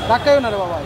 ধাক্কাইও না রে বাবা।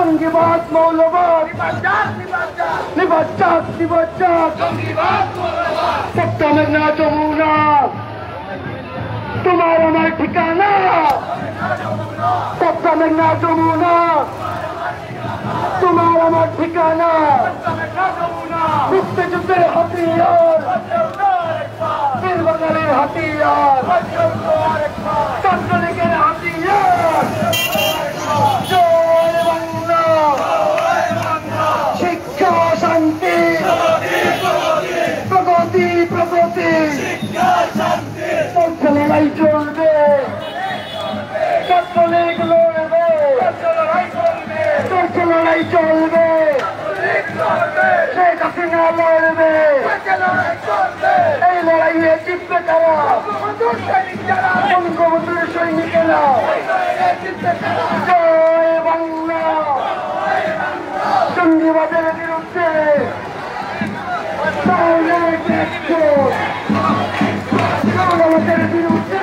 জঙ্গিবাদ মৌলবাদ নিবাজ্জাত সত্য মেঘনা যমুনা তোমার আমার ঠিকানা সত্য মেঘনা যমুনা তোমার আমার ঠিকানা মুক্তিযুদ্ধের হাতিয়ার বীর বাঙালির হাতিয়ার ছাত্রলীগের হাতিয়ার জয় বাংলা শিক্ষা শান্তি প্রগতি লড়াই চলবে ছাত্রলীগ লড়বে লড়াই চলবে শেখ হাসিনা লড়বে এই লড়াইয়ে জিতবে তারা বঙ্গবন্ধুর সৈনিকেরা জয় বাংলা জঙ্গিবাদের বিরুদ্ধে জঙ্গিবাদের বিরুদ্ধে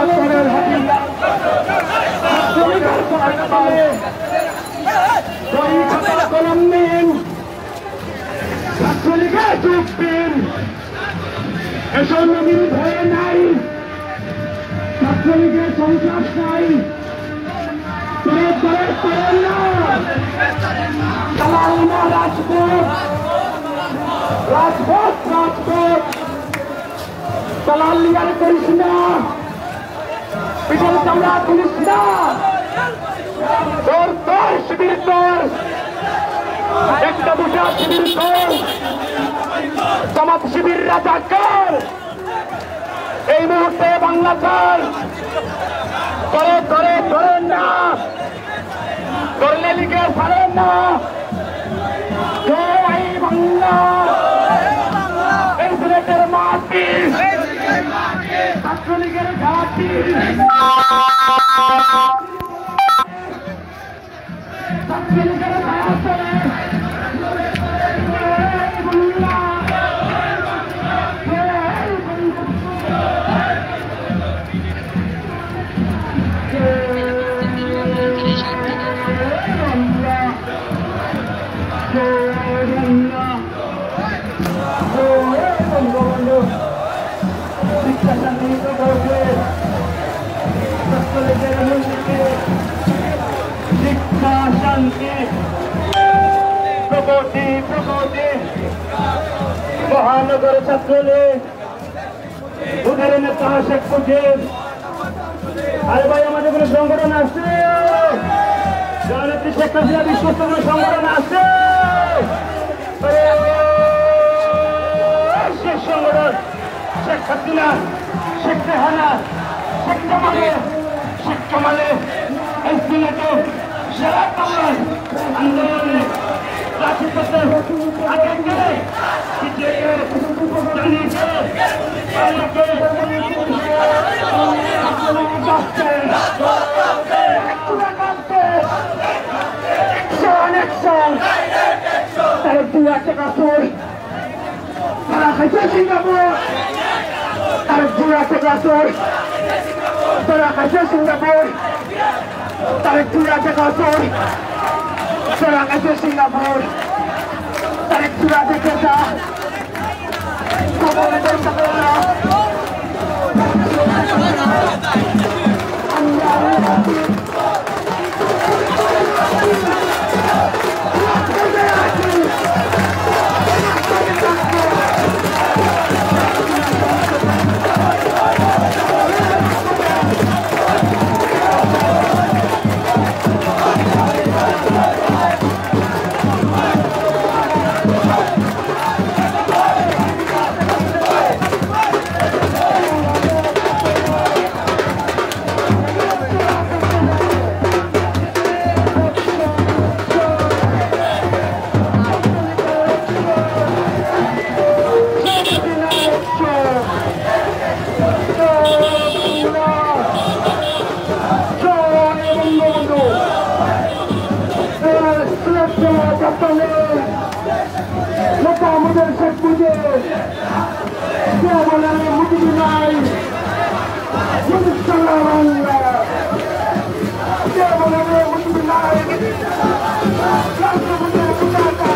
সত্তরের হাতিয়ার ছাত্রলীগের পতাকাতলে বই খাতা কলম নিন, ছাত্রলীগে যোগ দিন। এসব নবীন ভয়ে নাই, ছাত্রলীগের সন্ত্রাস নাই। চালাও না রাজপথ, রাজপথ রাজপথ। চালাল লিয়ার করিস না, পিছন চামড়া তুলিস না। তোর তোর শিবির তোর, একটা দুটা শিবির তোর, জামাত শিবির রাজাকার। এই মুহূর্তে বাংলা চাই, করে করে ধরেন না, ধরলে লিখে ছাড়েন না। জয় বাংলা, এই সিলেটের মাটি, ছাত্রলীগের ঘাটি, ছাত্রলীগের ছায়াতলে প্রগতি প্রগতি মহানগর ছাত্রলীগ, ওদের নেতা শেখ মুজিব। আরে ভাই, আমাদের কোনো সংগঠন আছে? জননেত্রী শেখ হাসিনা বিশ্বস্ত কোনো সংগঠন আছে? শেখ সংগঠন শেখ হাসিনা, শেখ রেহানা, শেখ কামালে এই সিলেটে সেরা কামাল আন্দোলনে রাজপথে আগে গেলে তারা খাইছে সিঙ্গাপুর, তার 2 টাকা চোর, তারা খাইছে সিঙ্গাপুর, তার 2 টাকা চোর, তারা খাইছে সিঙ্গাপুর, তার 2 টাকা আমাদের শেখ মুজিব কে বলে মুজিব নাই, মুজিব সারা বাংলা কে বলে মুজিব নাই, রাষ্ট্রপতির পতাকা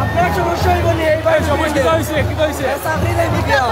আপনার সমস্যা হইব নি এই ভাই সমস্যা হইছে কি হইছে চাকরি নাই বিয়া